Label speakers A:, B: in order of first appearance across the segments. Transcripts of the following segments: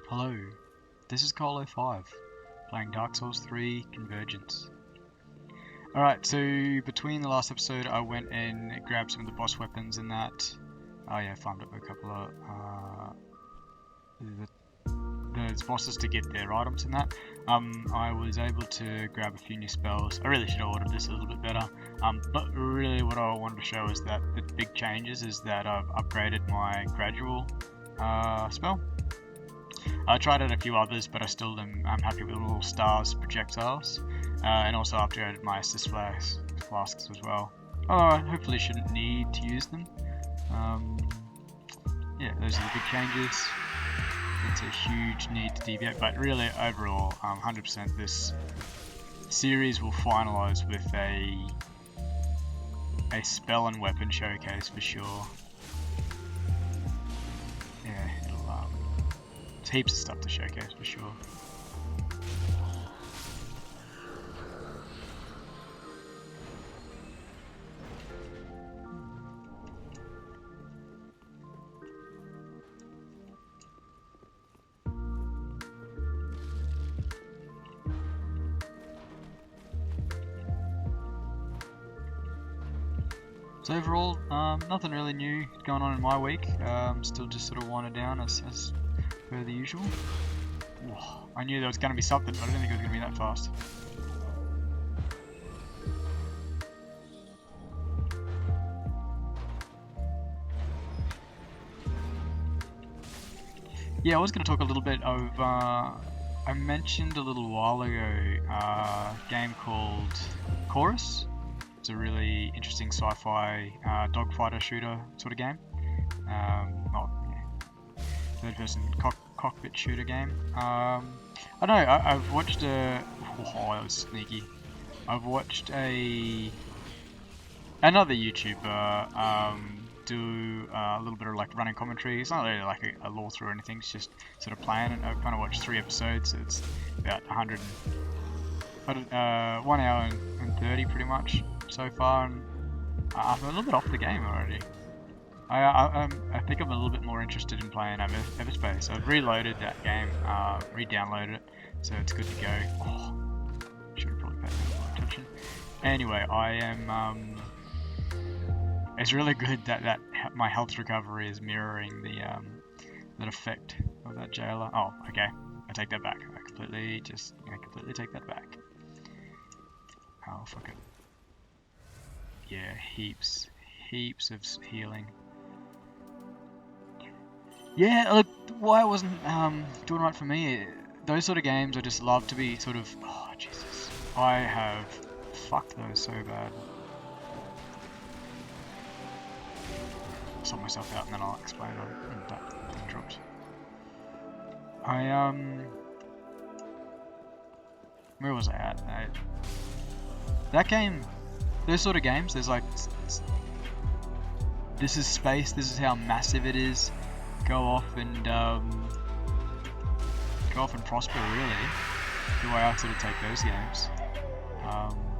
A: Hello, this is Koal05, playing Dark Souls 3 Convergence. Alright, so between the last episode I went and grabbed some of the boss weapons and that. Oh yeah, farmed up a couple of the bosses to get their items and that. I was able to grab a few new spells. I really should have ordered this a little bit better. But really what I wanted to show is that the big changes is that I've upgraded my gradual spell. I tried out a few others, but I still am happy with the little stars projectiles, and also upgraded my assist flasks as well. Although I hopefully shouldn't need to use them. Yeah, those are the big changes. It's a huge need to deviate, but really overall, 100% this series will finalise with a spell and weapon showcase for sure. Yeah, it'll there's heaps of stuff to showcase for sure. So overall, nothing really new going on in my week. Still just sort of winding down as per the usual. Whoa, I knew there was going to be something, but I didn't think it was going to be that fast. Yeah, I was going to talk a little bit of, I mentioned a little while ago a game called Chorus. It's a really interesting sci-fi dogfighter shooter sort of game. Third-person cockpit shooter game. I don't know. I've watched a. Oh, that was sneaky. I've watched another YouTuber do a little bit of like running commentary. It's not really like a law through or anything. It's just sort of playing it. I've kind of watched 3 episodes. It's about 1 hour and 30 pretty much so far, and I'm a little bit off the game already. I think I'm a little bit more interested in playing Everspace. I've reloaded that game, re-downloaded it, so it's good to go. Oh, should have probably paid more attention. Anyway, I am. It's really good that my health recovery is mirroring the that effect of that jailer. Oh, okay. I take that back. I completely take that back. Oh, fuck it. Yeah, heaps of healing. Yeah, look, why it wasn't doing right for me, those sort of games I just love to be sort of, oh Jesus, I have fucked those so bad. I'll sort myself out and then I'll explain on that dropped. Where was I at? That game, those sort of games, there's like, this is space, this is how massive it is. Go off and prosper, really. The way I sort of take those games.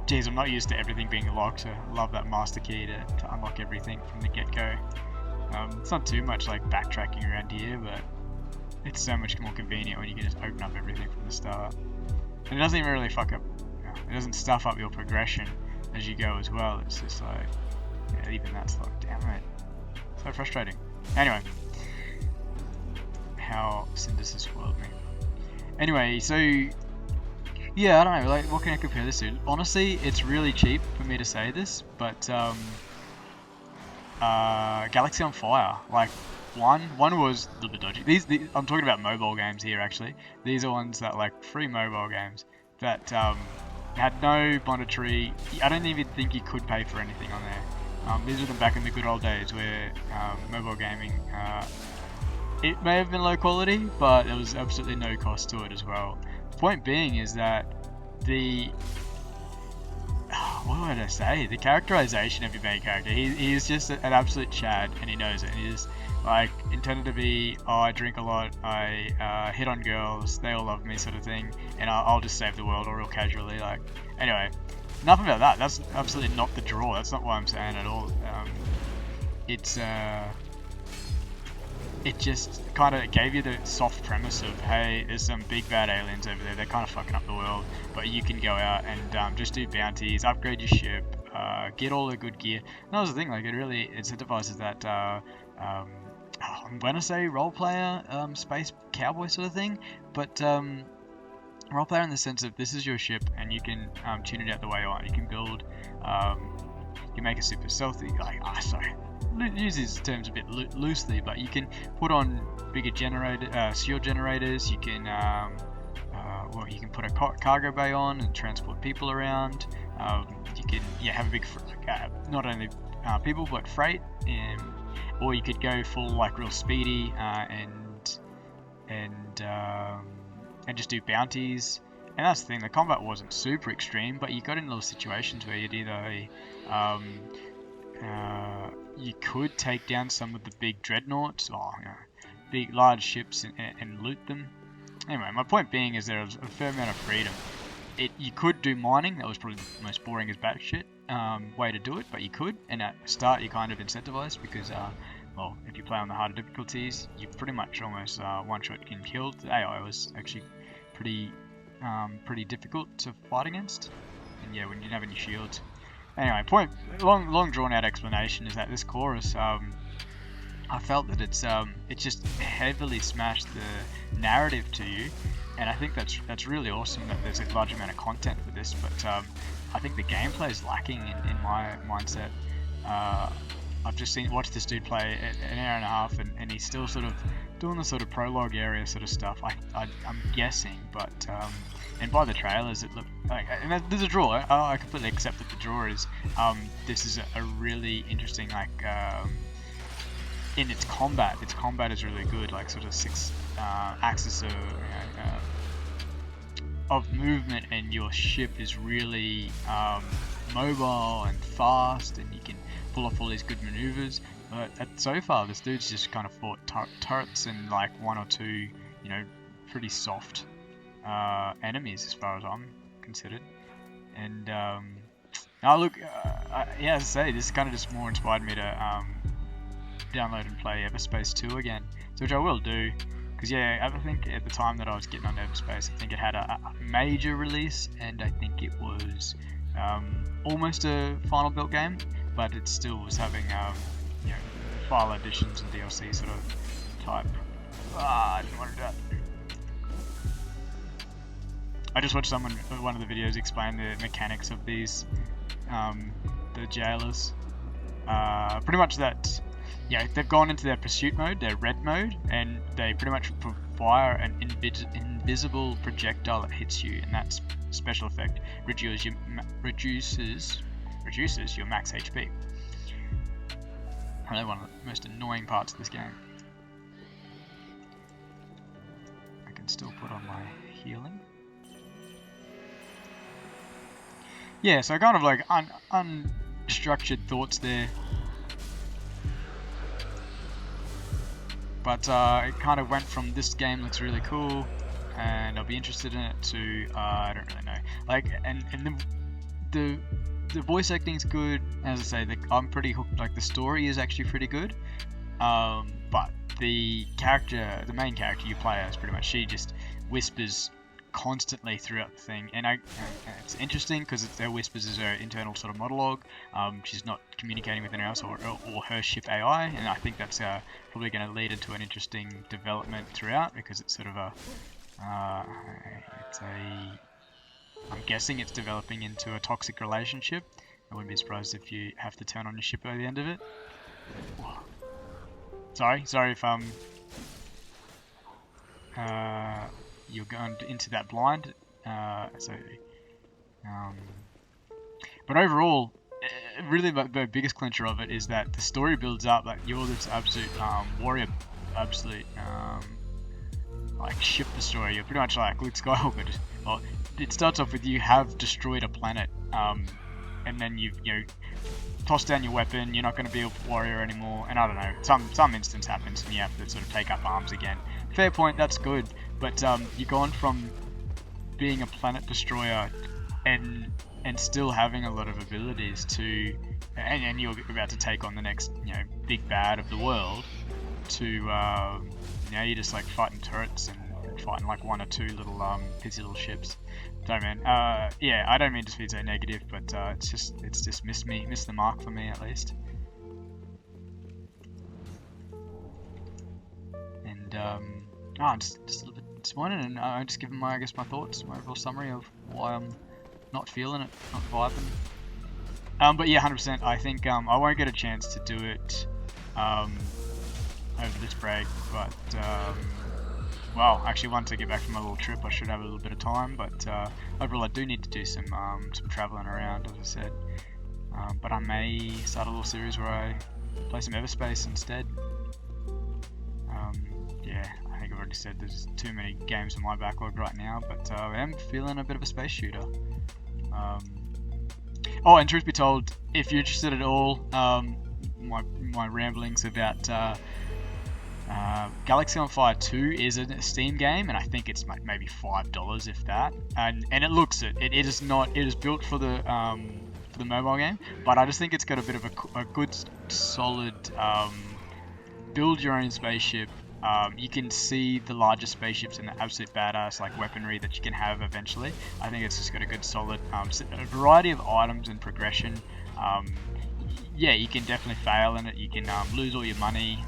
A: Geez, I'm not used to everything being locked. So I love that master key to unlock everything from the get-go. It's not too much like backtracking around here, but it's so much more convenient when you can just open up everything from the start. And it doesn't even really it doesn't stuff up your progression as you go as well. It's just like, yeah, even that's like, damn it, so frustrating. Anyway. How CINDER has spoiled me. Anyway, so yeah, I don't know, like what can I compare this to? Honestly, it's really cheap for me to say this, but Galaxy on Fire, like one was a little bit dodgy. These I'm talking about mobile games here actually. These are ones that like free mobile games that had no monetary. I don't even think you could pay for anything on there. These were them back in the good old days where mobile gaming. It may have been low quality, but there was absolutely no cost to it as well. The point being is that what would I say? The characterization of your main character, he is just an absolute Chad, and he knows it. He is like intended to be, oh, I drink a lot, I hit on girls, they all love me sort of thing, and I'll just save the world, or real casually. Like, anyway, enough about that. That's absolutely not the draw. That's not what I'm saying at all. It's it just kind of gave you the soft premise of, hey, there's some big bad aliens over there, they're kind of fucking up the world, but you can go out and just do bounties, upgrade your ship, get all the good gear. And that was the thing, like, it really incentivizes that, I'm gonna say role player, space cowboy sort of thing, but role player in the sense of this is your ship and you can tune it out the way you want. You can build, you make it super stealthy, like, use these terms a bit loosely, but you can put on bigger shield generators. You can, you can put a cargo bay on and transport people around. You can, have a big, not only people but freight, or you could go full like real speedy and just do bounties. And that's the thing. The combat wasn't super extreme, but you got in little situations where you'd either you could take down some of the big dreadnoughts or big large ships and loot them. Anyway, my point being is there was a fair amount of freedom. You could do mining. That was probably the most boring as batshit way to do it, but you could. And at the start, you kind of incentivized because, if you play on the harder difficulties, you pretty much almost one-shot getting killed. The AI was actually pretty difficult to fight against. And when you didn't have any shields. Anyway, long drawn out explanation is that this chorus, I felt that it just heavily smashed the narrative to you, and I think that's really awesome that there's a large amount of content for this. But I think the gameplay is lacking in my mindset. I've just watched this dude play an hour and a half, and he's still sort of doing the sort of prologue area sort of stuff. I'm guessing, but and by the trailers it looked like, and there's a draw. I completely accept that the draw is this is a really interesting, like, in its combat is really good, like sort of 6 axis of movement, and your ship is really mobile and fast, and you can pull off all these good maneuvers. But so far, this dude's just kind of fought turrets and like 1 or 2, pretty soft enemies as far as I'm considered. And now look, as I say, this kind of just more inspired me to download and play Everspace 2 again, which I will do. Because I think at the time that I was getting on Everspace, I think it had a major release, and I think it was almost a final built game, but it still was having file additions and DLC sort of type. I didn't want to do that. I just watched one of the videos explain the mechanics of these, the jailers. Pretty much that. They've gone into their pursuit mode, their red mode, and they pretty much fire an invisible projectile that hits you, and that special effect reduces your max HP. Probably one of the most annoying parts of this game. I can still put on my healing. So kind of like unstructured thoughts there. But it kind of went from this game looks really cool and I'll be interested in it to I don't really know. Like, and the voice acting's good. As I say, I'm pretty hooked. Like, the story is actually pretty good. But the main character you play as, pretty much, she just whispers constantly throughout the thing, and it's interesting because her whispers is her internal sort of monologue. She's not communicating with anyone else or her ship AI, and I think that's probably going to lead into an interesting development throughout, because it's sort of I'm guessing it's developing into a toxic relationship. I wouldn't be surprised if you have to turn on your ship by the end of it. Sorry if you're going into that blind. But overall, really the biggest clincher of it is that the story builds up like you're this absolute warrior, absolute like ship destroyer. You're pretty much like Luke Skywalker. Well, it starts off with you have destroyed a planet, and then you toss down your weapon. You're not going to be a warrior anymore, and I don't know, some instance happens and you have to sort of take up arms again. Fair point, that's good, but you're gone from being a planet destroyer and still having a lot of abilities to, and you're about to take on the next big bad of the world, to now you're just like fighting turrets and fighting like one or two little pissy little ships. Sorry, man. Yeah, I don't mean to be so negative, but it's just missed the mark for me at least. And I'm just a little bit disappointed, and I'm just giving my thoughts, my overall summary of why I'm not feeling it, not vibing. But yeah, 100%. I think I won't get a chance to do it over this break, but well, actually, once I get back from my little trip, I should have a little bit of time. But overall, I do need to do some traveling around, as I said. But I may start a little series where I play some Everspace instead. Yeah, I think I've already said there's too many games in my backlog right now, but I am feeling a bit of a space shooter. Oh, and truth be told, if you're interested at all, my ramblings about Galaxy on Fire 2 is a Steam game, and I think it's maybe $5 if that. And it looks it. It is not. It is built for the mobile game, but I just think it's got a bit of a good, solid build your own spaceship. You can see the larger spaceships and the absolute badass like weaponry that you can have eventually. I think it's just got a good solid a variety of items and progression. Yeah, you can definitely fail in it. You can lose all your money.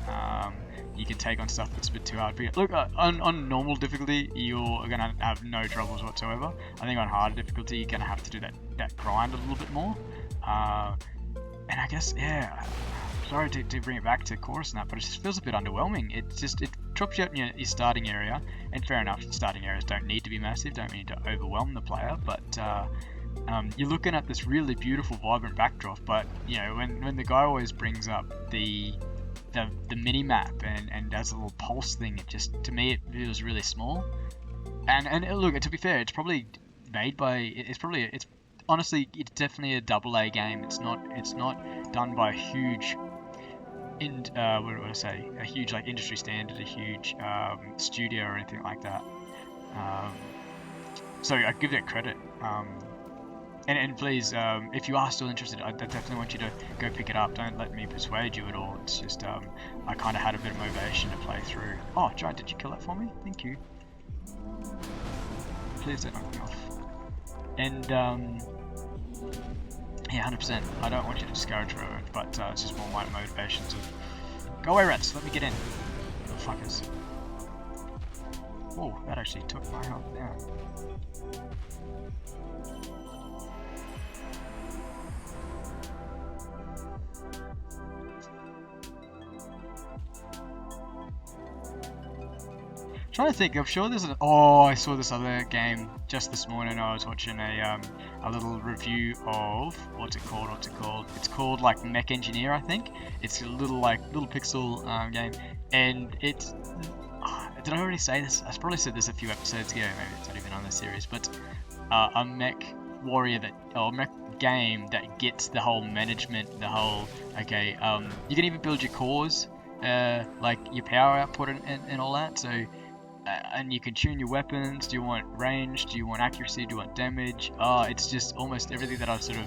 A: You can take on stuff that's a bit too hard for you. Look, on normal difficulty, you're gonna have no troubles whatsoever. I think on hard difficulty, you're gonna have to do that grind a little bit more. And I guess, yeah. Sorry to bring it back to chorus and that, but it just feels a bit underwhelming. It drops you out in your starting area, and fair enough, starting areas don't need to be massive, don't need to overwhelm the player, but you're looking at this really beautiful, vibrant backdrop, but you know, when the guy always brings up the mini map and does a little pulse thing, it just, to me, it feels really small. And look, to be fair, it's probably made by, honestly, it's definitely a AA game. It's not done by a huge, what do I say? A huge like industry standard, a huge studio or anything like that. So I give that credit. And please, if you are still interested, I definitely want you to go pick it up. Don't let me persuade you at all. It's just I kind of had a bit of motivation to play through. Oh, Giant, did you kill that for me? Thank you. Please don't knock me off. And yeah, 100%. I don't want you to discourage forever, but it's just more my motivations of go away, rats. Let me get in, motherfuckers. Oh, that actually took my health down. Trying to think, I'm sure there's I saw this other game just this morning. I was watching a little review of what's it called? It's called like Mech Engineer, I think. It's a little pixel game, and it's did I already say this? I probably said this a few episodes ago. Maybe it's not even on the series, but a mech warrior mech game that gets the whole management, the whole you can even build your cores, like your power output and all that. So. And you can tune your weapons. Do you want range? Do you want accuracy? Do you want damage? It's just almost everything that I was sort of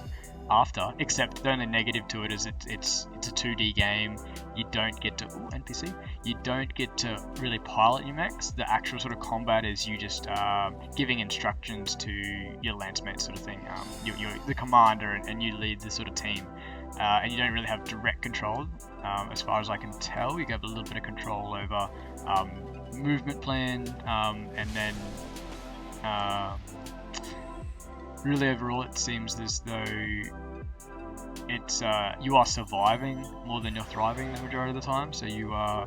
A: after, except the only negative to it is it's a 2D game. You don't get to NPC. You don't get to really pilot your mechs. The actual sort of combat is you just giving instructions to your lancemates, sort of thing. You're the commander, and you lead the sort of team. And you don't really have direct control, as far as I can tell. You have a little bit of control over movement plan, and then really overall it seems as though it's you are surviving more than you're thriving the majority of the time. So you are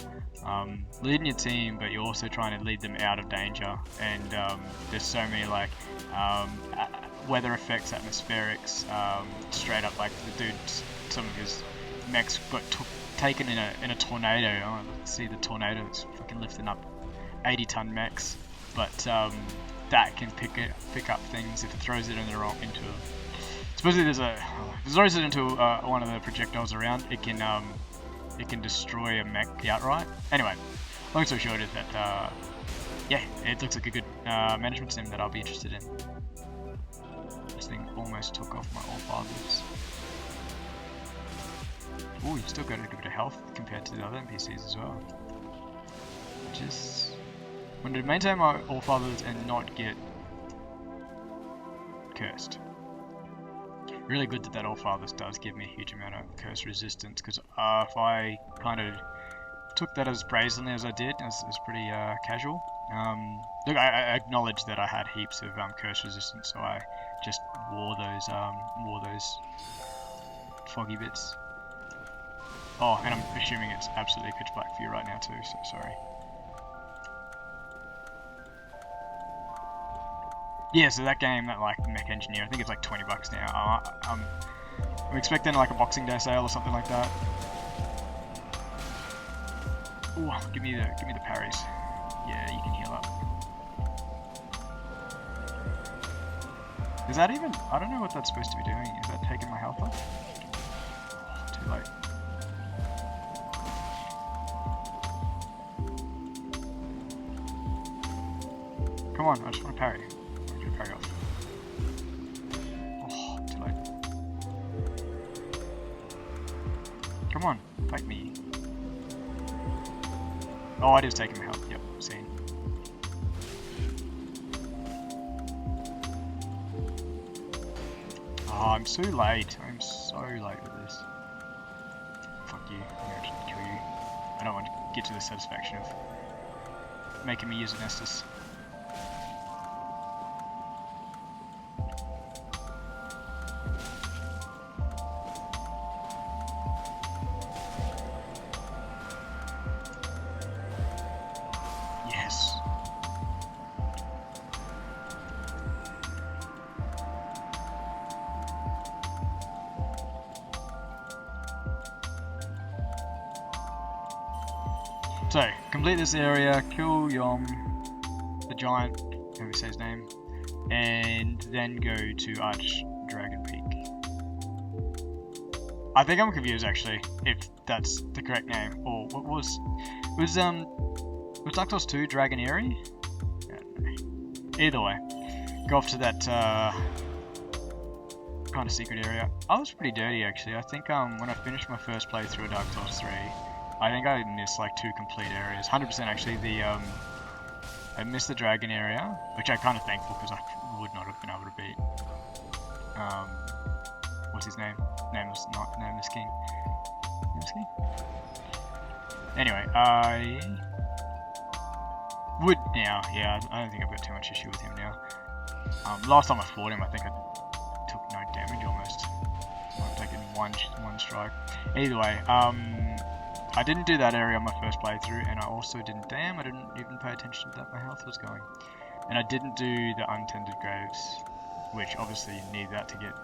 A: leading your team, but you're also trying to lead them out of danger. And there's so many like weather effects, atmospherics, straight up like the dude, some of his mechs got taken in a tornado. Oh, let's see the tornado that's fucking lifting up 80-ton mechs, but that can pick up things if it throws it supposedly if it throws it into one of the projectiles around, it can destroy a mech outright. Anyway, long story short is that yeah, it looks like a good management sim that I'll be interested in. This thing almost took off my all 5 lips. Ooh, you've still got a good bit of health compared to the other NPCs as well. mages. When to maintain my Allfathers and not get cursed. Really good that that Allfathers does give me a huge amount of curse resistance, because if I kind of took that as brazenly as I did, as pretty casual. Look, I acknowledge that I had heaps of curse resistance, so I just wore those foggy bits. Oh, and I'm assuming it's absolutely pitch black for you right now too, so sorry. Yeah, so that game, that like Mech Engineer, I think it's like $20 now. I'm expecting like a Boxing Day sale or something like that. Ooh, give me the parries. Yeah, you can heal up. Is that even? I don't know what that's supposed to be doing. Is that taking my health off? Oh, too late. Come on, I just want to parry. I want to parry off. Oh, too late. Come on, fight me. Oh, it is taking my health. Yep, seen. Oh, I'm so late. I'm so late with this. Fuck you. I'm gonna actually kill you. I don't want to get to the satisfaction of making me use an Estus. So, complete this area, kill Yom, the giant, however you say his name, and then go to Archdragon Peak. I think I'm confused actually, if that's the correct name, or what was Dark Souls 2 Dragon Eyrie? I don't know. Either way, go off to that kind of secret area. I was pretty dirty actually. I think when I finished my first playthrough of Dark Souls 3, I think I missed like 2 complete areas. 100% actually. I missed the dragon area, which I'm kind of thankful because I would not have been able to beat. What's his name? Nameless King. Nameless King? Anyway, I would now. Yeah, I don't think I've got too much issue with him now. Last time I fought him, I think I took no damage almost. I've taken one strike. Either way, I didn't do that area on my first playthrough, and I also didn't even pay attention that my health was going. And I didn't do the Untended Graves, which obviously you need that to get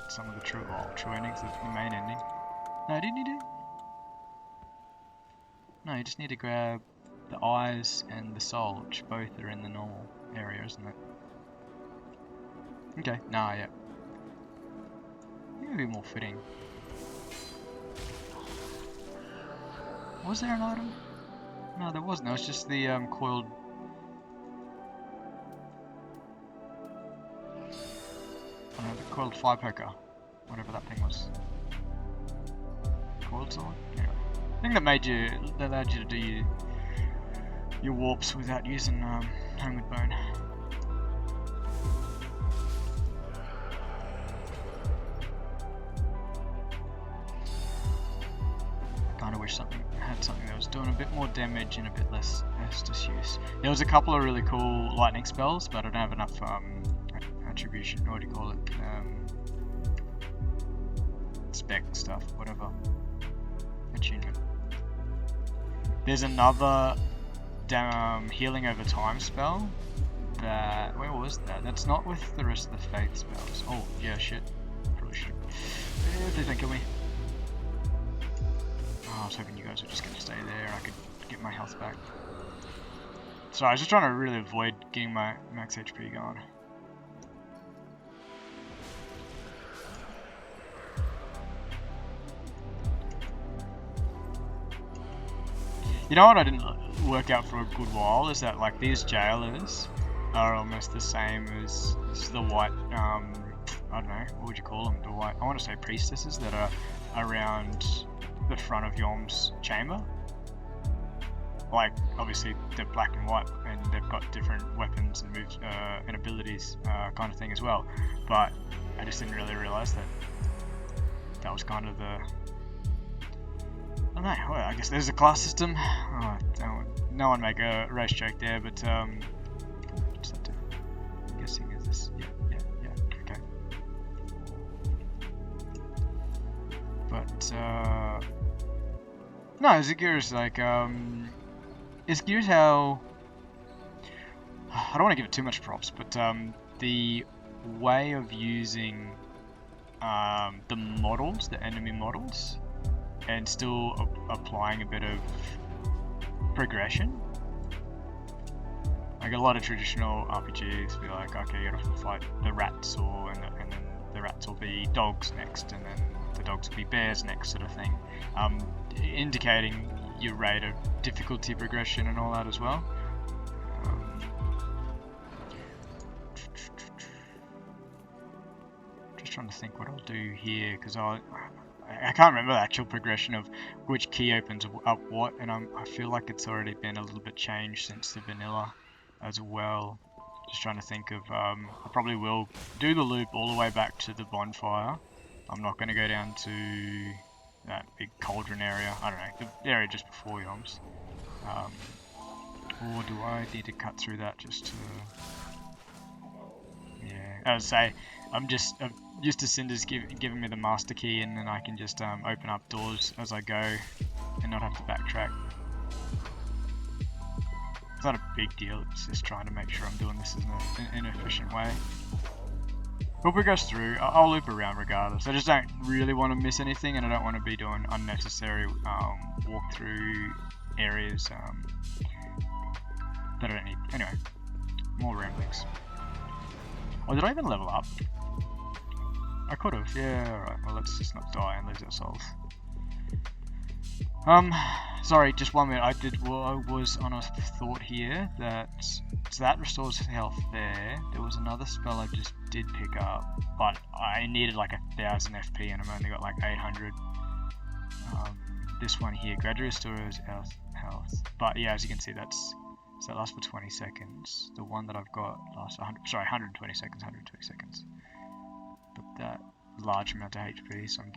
A: some of the true endings, the main ending. No, didn't you do? No, you just need to grab the eyes and the soul, which both are in the normal area, isn't it? Okay, nah, yeah. I think it would be more fitting. Was there an item? No, there wasn't. It was just the coiled. I don't know, the coiled fire poker, whatever that thing was. Coiled sword. Yeah. I think that allowed you to do your warps without using homeward bone. I wish something that was doing a bit more damage and a bit less Estus use. There was a couple of really cool lightning spells, but I don't have enough attribution, what do you call it? Spec stuff, whatever. Attunement. There's another healing over time spell that, where was that? That's not with the rest of the faith spells. Oh, yeah, shit. Probably should. Please don't kill me. I was hoping you guys were just going to stay there and I could get my health back. So I was just trying to really avoid getting my max HP going. You know what I didn't work out for a good while is that like these jailers are almost the same as the white, I don't know, what would you call them? The white, I want to say priestesses that are around the front of Yom's chamber. like obviously they're black and white and they've got different weapons and moves and abilities kind of thing as well, but I just didn't really realise that was kind of the, I don't know, well, I guess there's a class system. Oh, no one make a race joke there, but I'm guessing is this, yeah, okay. But no, Zagira's like, Zagira's how, I don't want to give it too much props, but the way of using the models, the enemy models, and still applying a bit of progression. Like a lot of traditional RPGs be like, okay, you gotta fight the rats, and then the rats will be dogs next, and then the dogs will be bears next, sort of thing. Indicating your rate of difficulty progression and all that as well. Just trying to think what I'll do here, because I can't remember the actual progression of which key opens up what, and I feel like it's already been a little bit changed since the vanilla as well. Just trying to think of, I probably will do the loop all the way back to the bonfire. I'm not going to go down to that big cauldron area, I don't know, the area just before Yoms. Or do I need to cut through that just to... Yeah, as I say, I'm used to Cinder's giving me the master key, and then I can just open up doors as I go and not have to backtrack. It's not a big deal, it's just trying to make sure I'm doing this in an efficient way. We'll progress through. I'll loop around regardless. I just don't really want to miss anything, and I don't want to be doing unnecessary walkthrough areas that I don't need. Anyway, more ramblings. Oh, did I even level up? I could have. Yeah, alright. Well, let's just not die and lose ourselves. Sorry, just 1 minute. I was on a thought here that, so that restores health there. There was another spell I just did pick up, but I needed like 1000 FP and I've only got like 800. This one here, gradually restores health. But yeah, as you can see, so that lasts for 20 seconds. The one that I've got lasts 120 seconds. But that large amount of HP, so I'm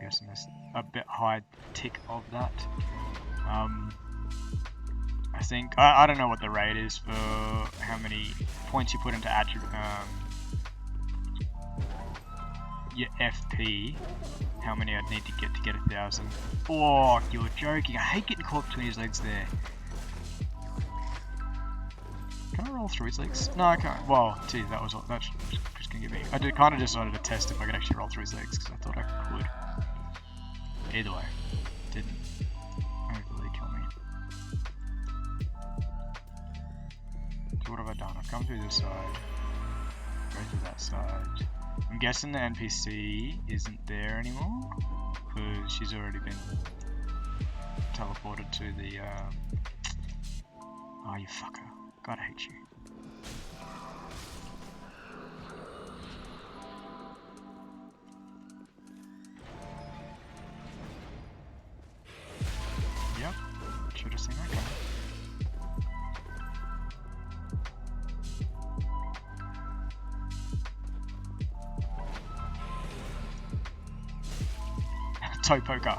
A: guessing there's a bit high tick of that. I think, I don't know what the rate is for how many points you put into your FP, how many I'd need to get 1000. Oh, you're joking. I hate getting caught between his legs there. Can I roll through his legs? No, I can't. Well, geez, that's just gonna give me. I kind of just wanted to test if I could actually roll through his legs, because I thought I could. Either way, didn't overly kill me. So what have I done? I've come through this side, go through that side. I'm guessing the NPC isn't there anymore, because she's already been teleported to the. Oh, you fucker. God, I hate you. Yep, should have seen that coming. Toe poker.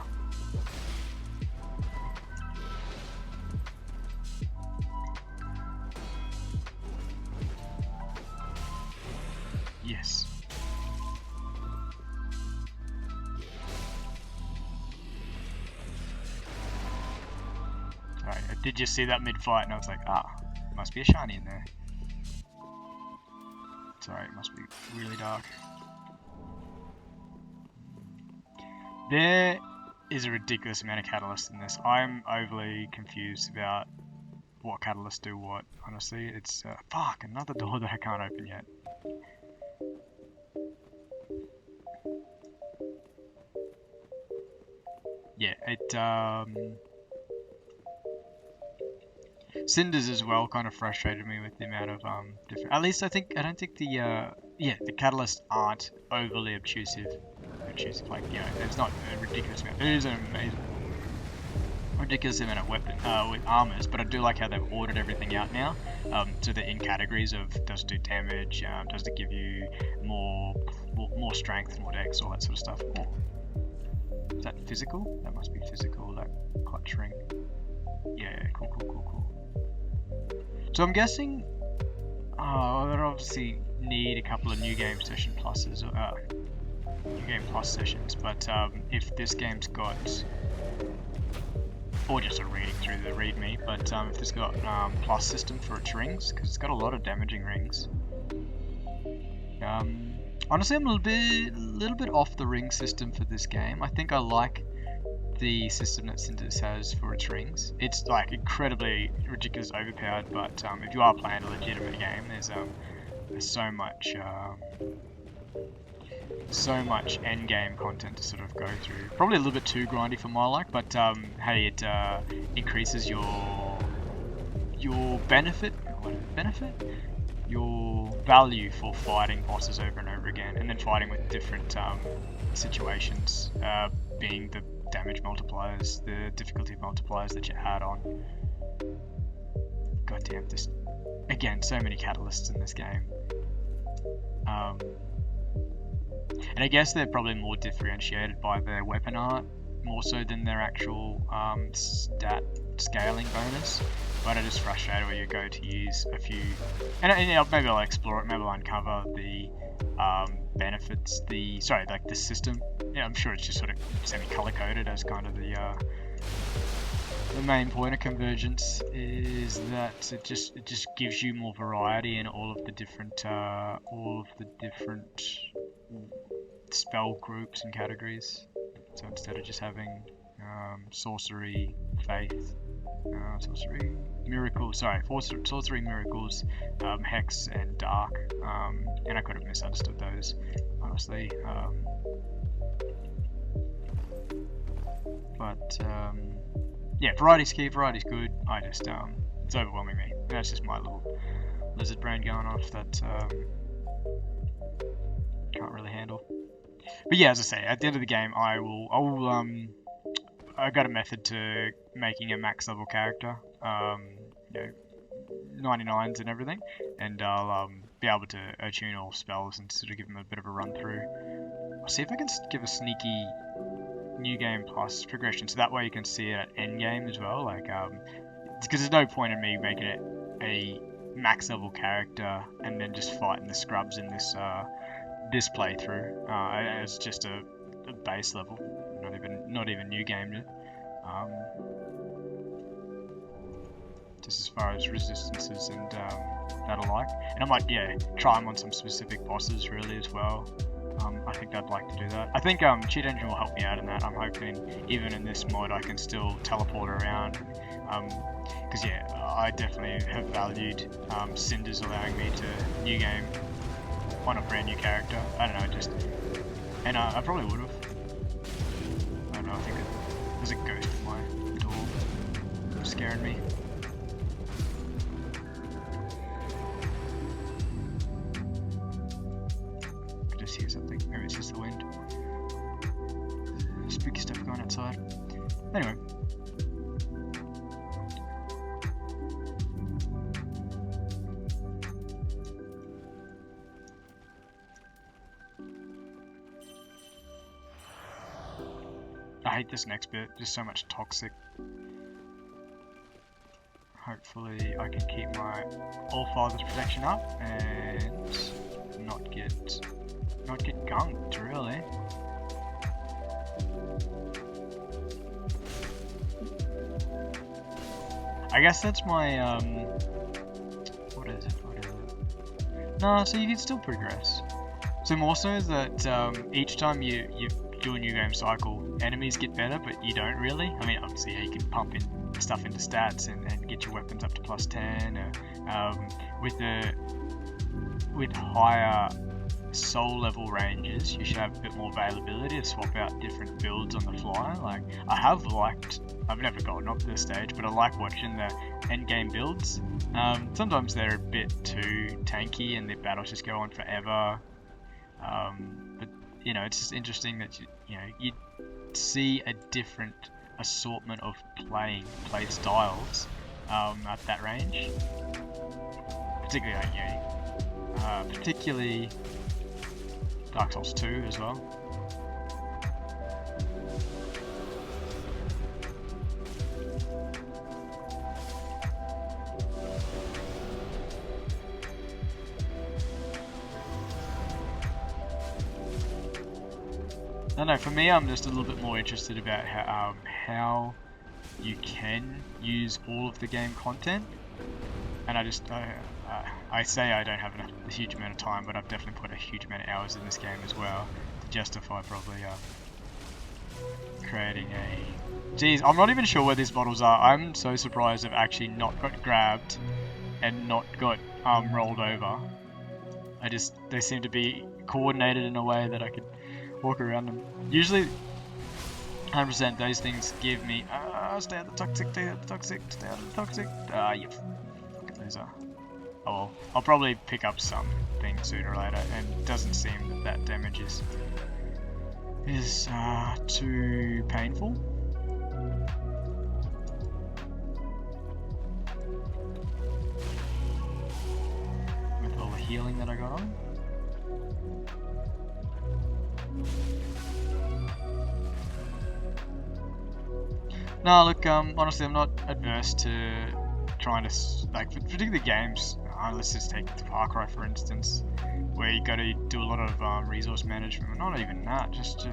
A: Yes. Alright, I did just see that mid-fight and I was like, must be a shiny in there. Sorry, it must be really dark. There is a ridiculous amount of catalysts in this. I'm overly confused about what catalysts do what, honestly. It's, fuck, another door that I can't open yet. Yeah, CINDER's as well kind of frustrated me with the amount of different. At least I don't think the catalysts aren't overly obtrusive. Like, you know, it's not a ridiculous amount. It is an amazing. ridiculous amount of weapon with armors, but I do like how they've ordered everything out now. So they're in categories of does it do damage, does it give you more strength, more dex, all that sort of stuff. Oh. Is that physical? That must be physical, that clutch ring. Yeah, cool. So I'm guessing I'd obviously need a couple of new game session pluses, new game plus sessions, but if this game's got, or just a reading through the readme, but if it's got plus system for its rings, because it's got a lot of damaging rings. Honestly, I'm a little bit off the ring system for this game. I think I like the system that CINDER has for its rings. It's like incredibly ridiculous overpowered, but if you are playing a legitimate game, there's so much end game content to sort of go through. Probably a little bit too grindy for my like, but hey, it increases your benefit. What is it? Benefit? Your value for fighting bosses over and over again, and then fighting with different situations, being the damage multipliers, the difficulty multipliers that you add on. God damn, this again, so many catalysts in this game. And I guess they're probably more differentiated by their weapon art, more so than their actual stat scaling bonus. But it is frustrating when you go to use a few, and maybe I'll explore it, maybe I'll uncover the benefits, the system. Yeah, I'm sure it's just sort of semi-color coded as kind of the main point of Convergence is that it just gives you more variety in all of the different spell groups and categories. So instead of just having sorcery, faith, sorcery, miracles, hex and dark, and I could have misunderstood those, honestly. Yeah, variety's key, variety's good. I just, it's overwhelming me. That's just my little lizard brain going off that can't really handle. But yeah, as I say, at the end of the game, I got a method to making a max level character, 99s and everything, and I'll be able to attune all spells and sort of give them a bit of a run through. I'll see if I can give a sneaky new game plus progression, so that way you can see it at end game as well. Like, because there's no point in me making it a max level character and then just fighting the scrubs in this playthrough as just a base level, not even new gamed it. Just as far as resistances and that alike, and I might try them on some specific bosses really as well. I think I'd like to do that. I think Cheat Engine will help me out in that. I'm hoping even in this mod I can still teleport around, because I definitely have valued CINDER's allowing me to new game on a brand new character. I don't know, and I probably would have. I don't know, I think there's a ghost at my door scaring me. I just hear something. Maybe it's just the wind. Spooky stuff going outside. Anyway. I hate this next bit, just so much toxic. Hopefully I can keep my All Father's protection up and not get gunked, really. I guess that's my what is it? No, so you can still progress. So more so is that each time you do a new game cycle, enemies get better, but you don't really. I mean, obviously, you can pump in stuff into stats and get your weapons up to +10. With higher soul level ranges, you should have a bit more availability to swap out different builds on the fly. Like, I've never gotten up to this stage, but I like watching the end game builds. Sometimes they're a bit too tanky and the battles just go on forever. But it's just interesting that you see a different assortment of play styles at that range, particularly particularly Dark Souls 2 as well. I don't know, for me I'm just a little bit more interested about how you can use all of the game content, and I say I don't have a huge amount of time, but I've definitely put a huge amount of hours in this game as well to justify probably creating a... Geez, I'm not even sure where these bottles are. I'm so surprised I've actually not got grabbed and not got rolled over. They seem to be coordinated in a way that I could walk around them. Usually 100% those things give me stay out of the toxic, stay out of the toxic, stay out of the toxic. You fucking loser. Oh well, I'll probably pick up something sooner or later, and it doesn't seem that damage is too painful. With all the healing that I got on. No, look, honestly, I'm not adverse to trying to, like, particularly games, let's just take Far Cry for instance, where you got to do a lot of resource management, not even that, just you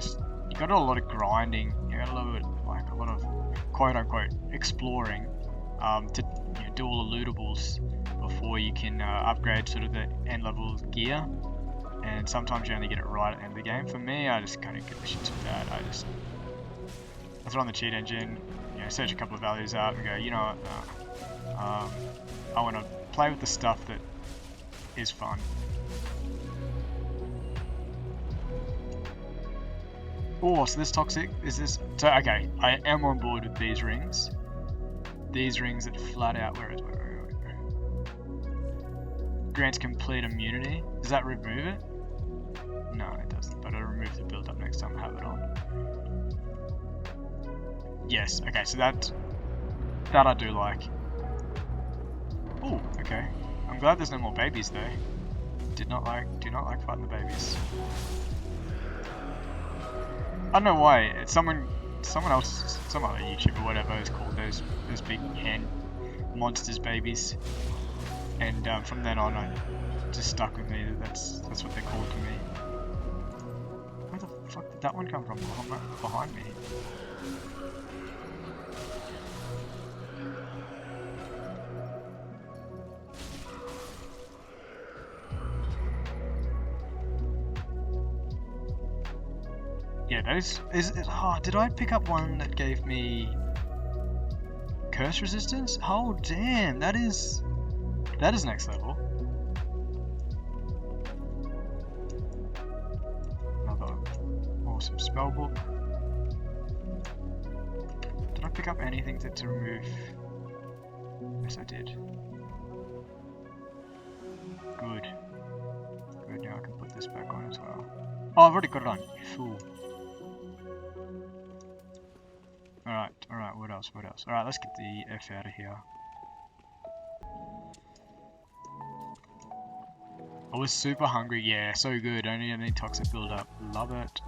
A: got to do a lot of grinding, you got a lot of quote-unquote exploring, to do all the lootables before you can upgrade sort of the end-level gear, and sometimes you only get it right at the end of the game. For me, I just kind of get the shits with that. I throw on the cheat engine, search a couple of values up and go, you know what, I want to play with the stuff that is fun. Oh, so this toxic, is this, so okay, I am on board with these rings. These rings that flat out, where grants complete immunity. Does that remove it? No, it doesn't, but it'll remove the build up next time I have it on. Yes, okay, so that I do like. Oh, okay. I'm glad there's no more babies though. Do not like fighting the babies. I don't know why. It's someone else, some other YouTuber, whatever, has called those big hand monsters babies, and from then on, I just stuck with me. That's what they're called to me. Where the fuck did that one come from? Behind me. Yeah, those did I pick up one that gave me curse resistance? Oh damn, that is next level. Another awesome spellbook. Did I pick up anything to remove? Yes, I did. Good. Good, now I can put this back on as well. Oh, I've already got it on, you fool. Alright, what else? Alright, let's get the F out of here. I was super hungry, yeah, so good. Only any toxic build up, love it.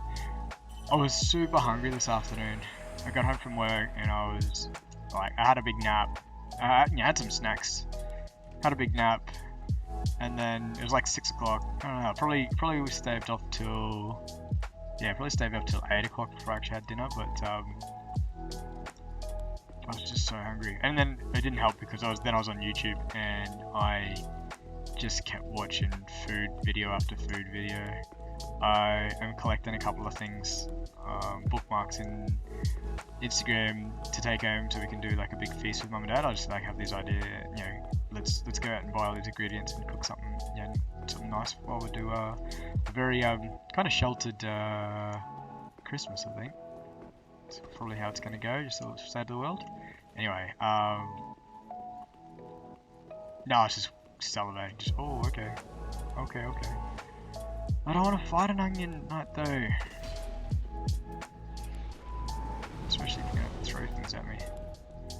A: I was super hungry this afternoon. I got home from work and I was like, I had a big nap. I had some snacks. Had a big nap, and then it was like 6 o'clock. I don't know. Probably we stayed up till 8 o'clock before I actually had dinner. But I was just so hungry, and then it didn't help because I was on YouTube and I just kept watching food video after food video. I am collecting a couple of things, bookmarks in Instagram to take home so we can do like a big feast with mum and dad. I just like have this idea, let's go out and buy all these ingredients and cook something, something nice while we do a very kind of sheltered Christmas, I think. That's probably how it's going to go, just to say to the world. Anyway, no, it's just salivating. Just, oh, okay. I don't want to fight an onion knight though. Especially if you're going to throw things at me.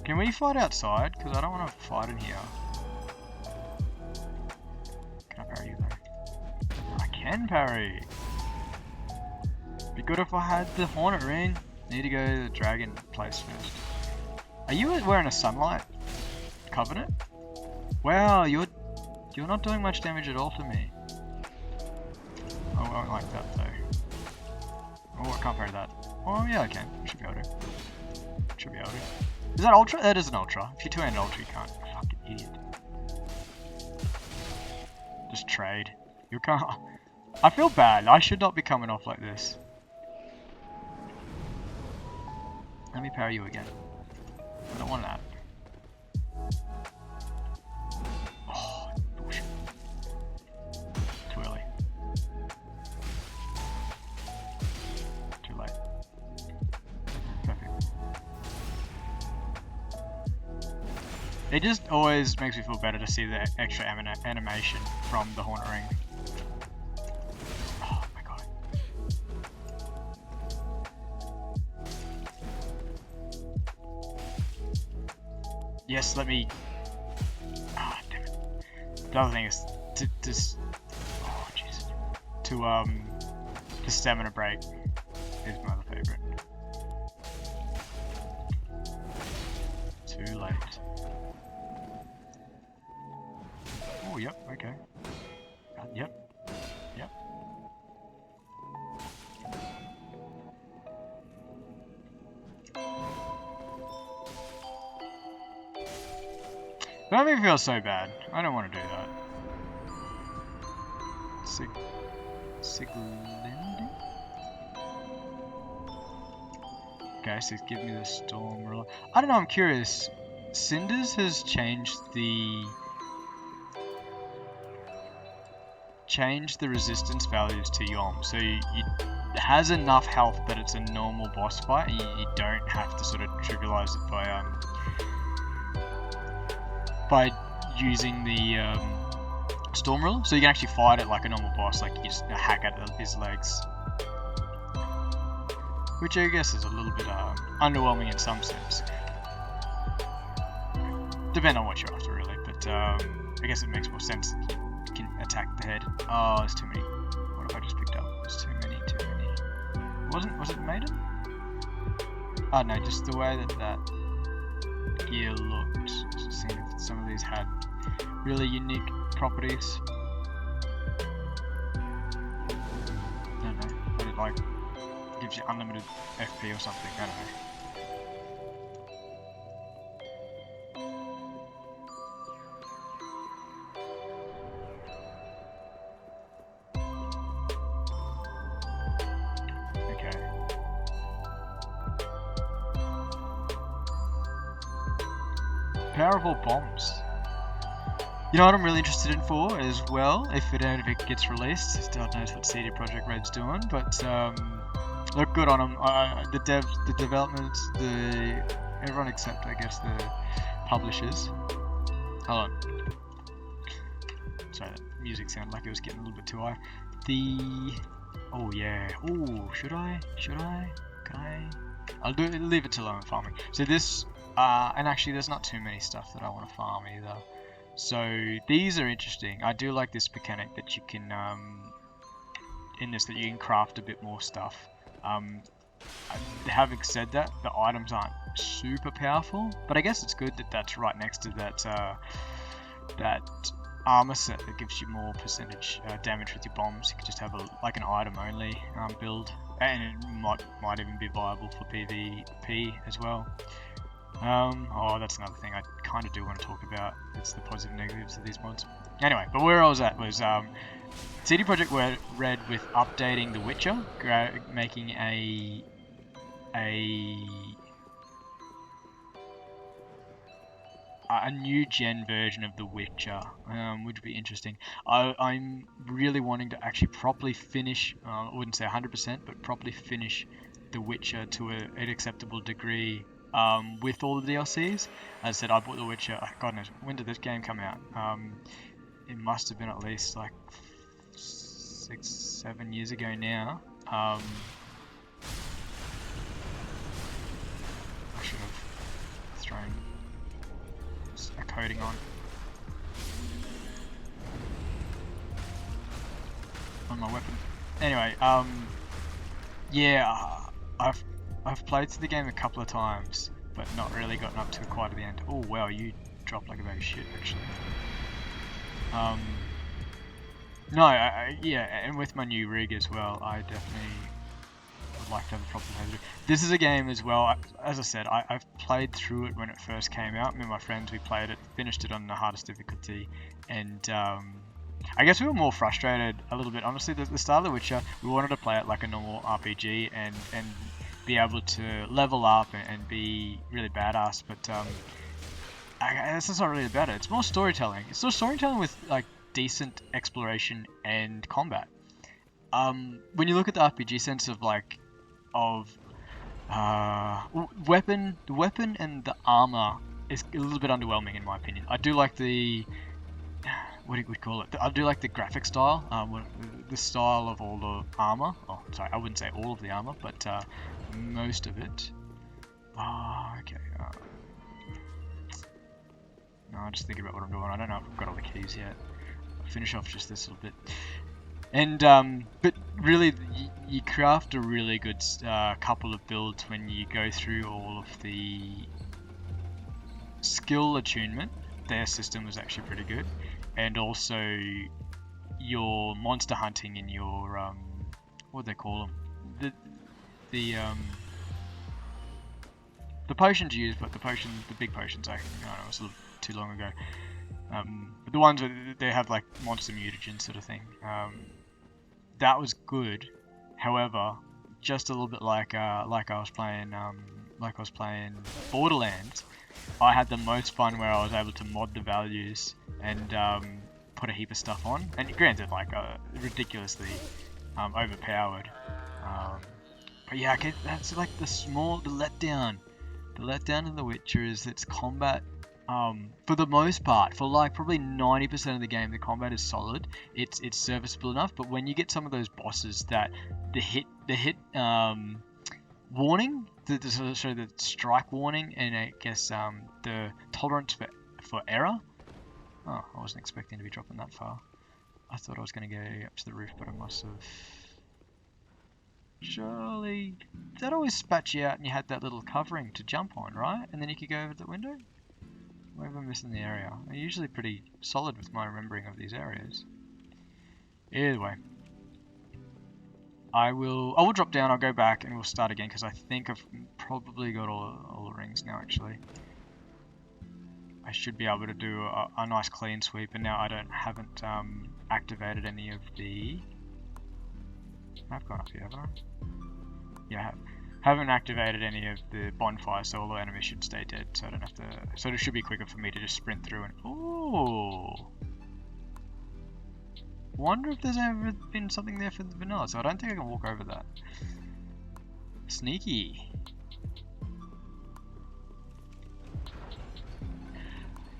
A: Can we fight outside? Because I don't want to fight in here. Can I parry you though? I can parry! Be good if I had the Hornet Ring. Need to go to the dragon place first. Are you wearing a sunlight covenant? Wow, you're not doing much damage at all to me. Oh, I don't like that though. Oh, I can't parry that. Oh yeah, I can. Should be able to. Should be able to. Is that ultra? That is an ultra. If you're two-handed ultra, you can't. Fucking idiot. Just trade. You can't. I feel bad. I should not be coming off like this. Let me parry you again. I don't want that. Oh, bullshit. Too early. Too late. Perfect. It just always makes me feel better to see the extra animation from the Hornet Ring. Oh my god. Yes, let me... Ah, damn it. The other thing is to oh jeez. To stamina break is my other favourite. Too late. Oh, yep, okay. Yep. Yep. That made me feel so bad. I don't want to do that. Siglindi? Okay, so give me the storm ruler. I don't know, I'm curious. Cinders has changed the resistance values to Yom, so it has enough health that it's a normal boss fight, and you don't have to sort of trivialize it by using the storm ruler. So you can actually fight it like a normal boss, like you just hack at his legs, which I guess is a little bit underwhelming in some sense. Depending on what you're after, really, but I guess it makes more sense. You can attack the head. Oh, there's too many. What have I just picked up? There's too many. Was it Maiden? Oh no, just the way that gear looked. Just seeing if some of these had really unique properties. I don't know. But it like gives you unlimited FP or something. I don't know. Powerful bombs. You know what I'm really interested in for as well, if it gets released. God knows what CD Projekt Red's doing, but look good on them. The devs, the developments, everyone except I guess the publishers. Hold on. Sorry, that music sounded like it was getting a little bit too high. Oh yeah. Oh, should I? Can I? I'll leave it till I'm farming. So this. And actually there's not too many stuff that I want to farm either. So these are interesting. I do like this mechanic that you can, that you can craft a bit more stuff. Having said that, the items aren't super powerful, but I guess it's good that that's right next to that armor set that gives you more percentage damage with your bombs. You could just have like an item only build, and it might even be viable for PvP as well. Oh, that's another thing I kind of do want to talk about. It's the positive and negatives of these mods. Anyway, but where I was at was CD Projekt Red with updating The Witcher, making a new gen version of The Witcher, which would be interesting. I'm really wanting to actually properly finish, I wouldn't say 100%, but properly finish The Witcher to an acceptable degree. With all the DLCs. As I said, I bought The Witcher, God knows, when did this game come out? It must have been at least like 6-7 years ago now. I should have throwing a coating on my weapon. Anyway, yeah, I've played through the game a couple of times, but not really gotten up to quite at the end. Oh wow, you dropped like a bag of shit actually. No, yeah, and with my new rig as well, I definitely would like to have a proper playthrough. This is a game as well, as I said, I've played through it when it first came out. Me and my friends, we played it, finished it on the hardest difficulty, and I guess we were more frustrated a little bit. Honestly, the start of The Witcher, we wanted to play it like a normal RPG and be able to level up and be really badass, but I guess that's not really about it. It's more storytelling. It's still storytelling with like decent exploration and combat. When you look at the RPG sense of like the weapon and the armor is a little bit underwhelming in my opinion. I do like the what do we call it? I do like the graphic style, the style of all the armor. Oh, sorry, I wouldn't say all of the armor, but most of it. Okay. No, I'm just thinking about what I'm doing. I don't know if I've got all the keys yet. I'll finish off just this little bit. And but really, you craft a really good couple of builds when you go through all of the skill attunement. Their system was actually pretty good, and also your monster hunting and your what do they call them? The potions you use, but the big potions. I don't know, it was a little too long ago. But the ones where they have like monster mutagen sort of thing. That was good. However, just a little bit like I was playing Borderlands, I had the most fun where I was able to mod the values and put a heap of stuff on. And granted, like ridiculously overpowered. But yeah, that's like the letdown. The letdown in The Witcher is its combat. For the most part, for like probably 90% of the game, the combat is solid. It's serviceable enough. But when you get some of those bosses that the hit warning, the strike warning, and I guess the tolerance for error. Oh, I wasn't expecting to be dropping that far. I thought I was going to go up to the roof, but I must have. Surely, that always spat you out, and you had that little covering to jump on, right? And then you could go over the window. Where am I missing the area? I'm usually pretty solid with my remembering of these areas. Either way, I will drop down. I'll go back and we'll start again because I think I've probably got all the rings now. Actually, I should be able to do a nice clean sweep. And now I haven't activated any of the. I've gone up here, haven't I? Yeah, I have. Haven't activated any of the bonfires, so all the enemies should stay dead, so I don't have to. So it should be quicker for me to just sprint through and. Ooh. Wonder if there's ever been something there for the vanilla. So I don't think I can walk over that. Sneaky.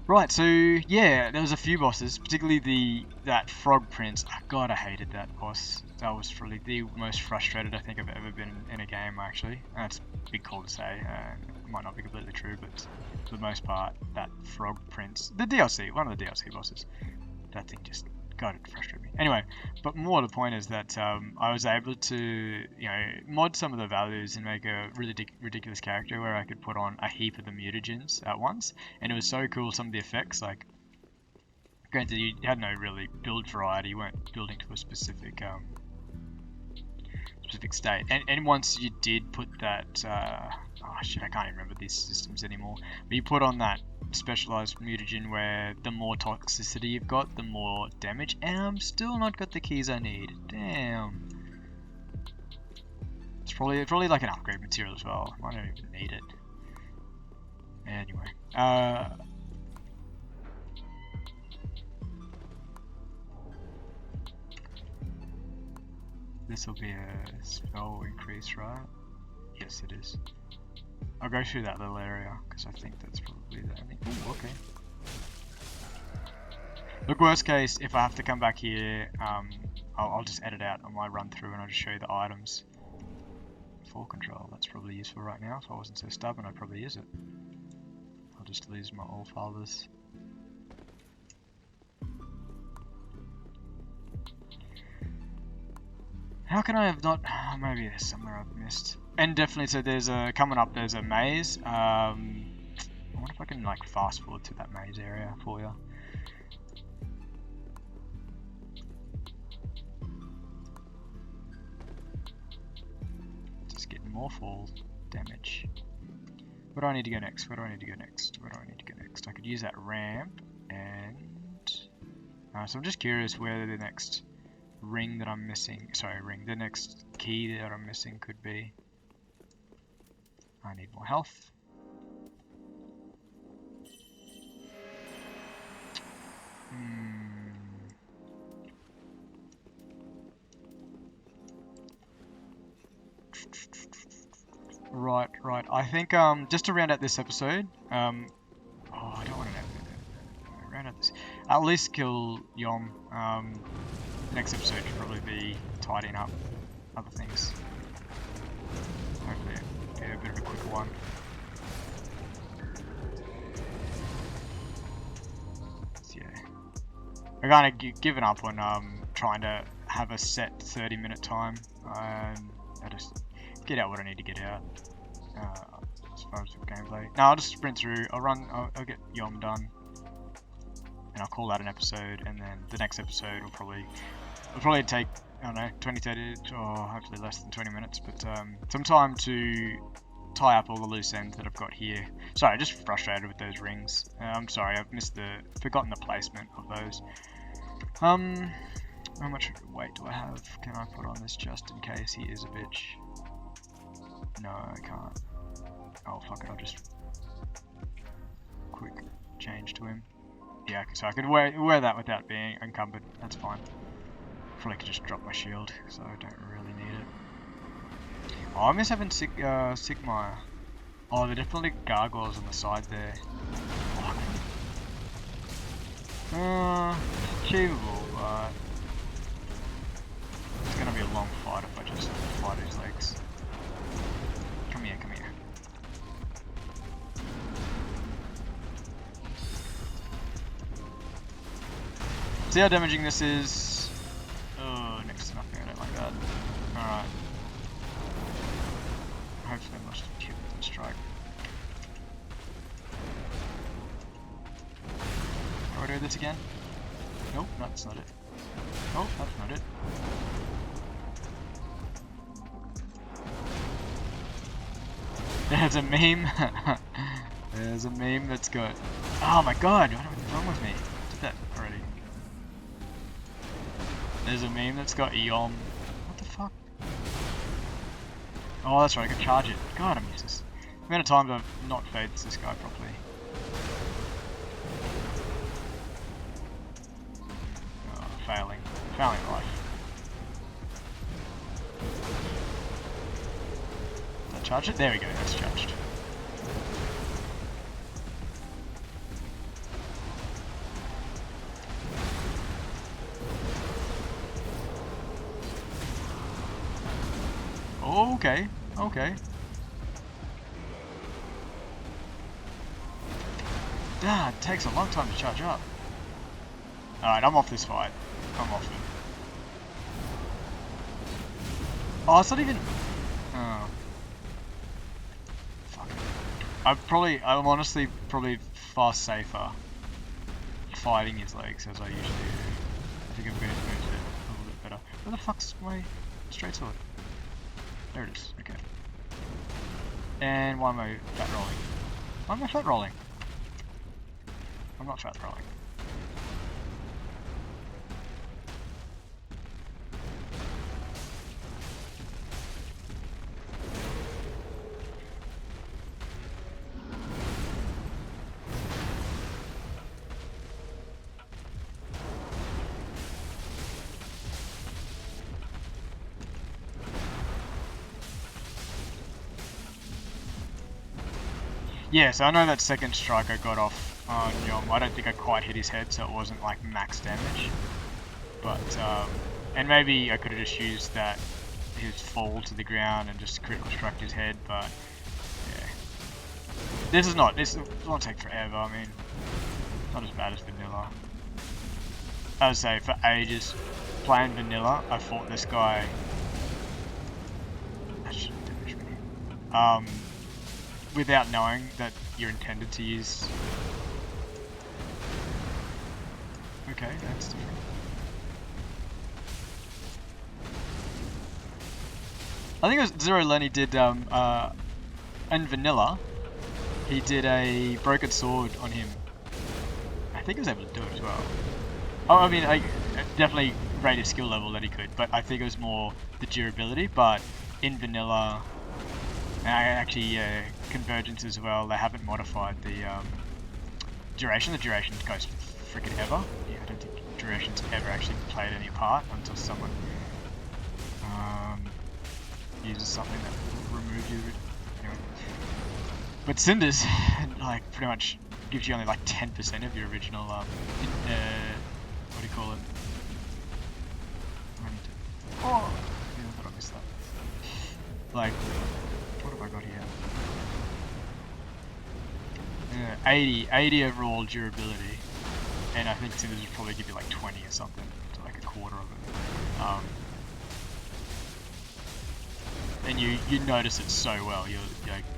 A: Right, so yeah, there was a few bosses, particularly that frog prince. Oh, God, I hated that boss. That was probably the most frustrated I think I've ever been in a game, actually. That's a big call to say. It might not be completely true, but for the most part, that frog prince, the DLC, one of the DLC bosses, that thing just, God, it frustrated me. Anyway, but more to the point is that I was able to, mod some of the values and make a really ridiculous character where I could put on a heap of the mutagens at once, and it was so cool. Some of the effects, like, granted, you had no really build variety. You weren't building to a specific state, and once you did put that, oh shit, I can't even remember these systems anymore. But you put on that specialized mutagen where the more toxicity you've got, the more damage, and I'm still not got the keys I need. Damn. It's probably like an upgrade material as well. I don't even need it. Anyway, this will be a spell increase, right? Yes, it is. I'll go through that little area because I think that's probably the only. Ooh, okay. Look, worst case, if I have to come back here, I'll just edit out on my run through and I'll just show you the items. Full control, that's probably useful right now. If I wasn't so stubborn, I'd probably use it. I'll just lose my All-Fathers. How can I have not? Oh, maybe there's somewhere I've missed. And definitely, so there's a coming up. There's a maze. I wonder if I can like fast forward to that maze area for you. Just getting more fall damage. Where do I need to go next? Where do I need to go next? Where do I need to go next? I could use that ramp and. So I'm just curious where the next ring that I'm missing, the next key that I'm missing could be. I need more health. Right. I think just to round out this episode, I don't want to round out this. At least kill Yom. The next episode should probably be tidying up other things. Hopefully, a bit of a quicker one. So, yeah, I've kind of given up on trying to have a set 30-minute time. I just get out what I need to get out as far as gameplay. No, I'll just sprint through. I'll get Yom done, and I'll call that an episode. And then the next episode will probably take, I don't know, 20, 30, or hopefully less than 20 minutes, but some time to tie up all the loose ends that I've got here. Sorry, just frustrated with those rings. I'm sorry, I've forgotten the placement of those. How much weight do I have? Can I put on this just in case he is a bitch? No, I can't. Oh, fuck it, I'll just quick change to him. Yeah, okay, so I could wear that without being encumbered. That's fine. Probably could just drop my shield, so I don't really need it. Oh, I miss having Sigma. Oh, there are definitely gargoyles on the side there. Achievable, but it's gonna be a long fight if I just fight his legs. Come here. See how damaging this is? Oh, next to nothing, I don't like that. Alright. Hopefully I'm not just killed with the strike. Do I do this again? Nope, that's not it. Oh, that's not it. There's a meme. There's a meme that's got. Oh my god, what's wrong with me? I did that already. There's a meme that's got Yom. What the fuck? Oh, that's right, I can charge it. God, I'm useless. The amount of times I've not faced this guy properly. Oh, failing life. Did I charge it? There we go, that's charged. Okay. It takes a long time to charge up. Alright, I'm off this fight. I'm off it. Oh, it's not even... Oh. Fuck. I'm honestly probably far safer fighting his legs as I usually do. I think I'm going to move it a little bit better. Where the fuck's my straight sword? There it is, okay. And why am I fat rolling? Why am I fat rolling? I'm not fat rolling. Yeah, so I know that second strike I got off on Yom, I don't think I quite hit his head, so it wasn't like max damage. But, and maybe I could have just used that, his fall to the ground and just critical struck his head, but, yeah. This is not. This won't take forever. I mean, not as bad as vanilla. I would say for ages, playing vanilla, I fought this guy. That shouldn't damage me. Without knowing that you're intended to use. Okay, that's different. I think it was Zero Lenny did in vanilla. He did a broken sword on him. I think he was able to do it as well. Oh, I mean, I definitely rated skill level that he could, but I think it was more the durability. But in vanilla, and actually Convergence as well, they haven't modified the duration. The duration goes freaking ever. Yeah, I don't think duration's ever actually played any part until someone uses something that removes you. Anyway. But CINDER's like pretty much gives you only like 10% of your original what do you call it? Oh, yeah, I thought I missed that. Like, what have I got here? Yeah, 80 overall durability, and I think CINDER's would probably give you like 20 or something, so like a quarter of it. And you notice it so well.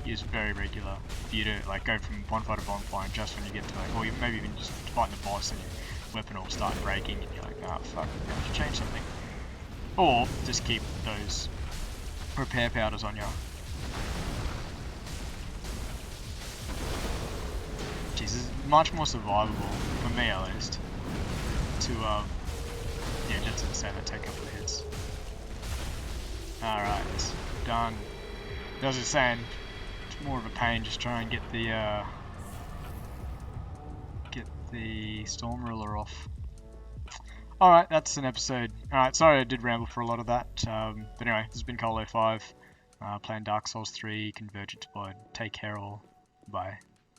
A: It's very regular for you to like go from bonfire to bonfire, and just when you get to like, or you maybe even just fighting the boss and your weapon will start breaking, and you're like, ah, fuck, I should change something. Or just keep those repair powders on you. Jeez, it's much more survivable for me at least. To yeah, just to say that take a couple of hits. Alright, done. As I was saying, it's more of a pain just try and get the Storm Ruler off. Alright, that's an episode. Alright, sorry I did ramble for a lot of that. But anyway, this has been Koal05, playing Dark Souls 3, Convergence Mod. Take care all. Bye.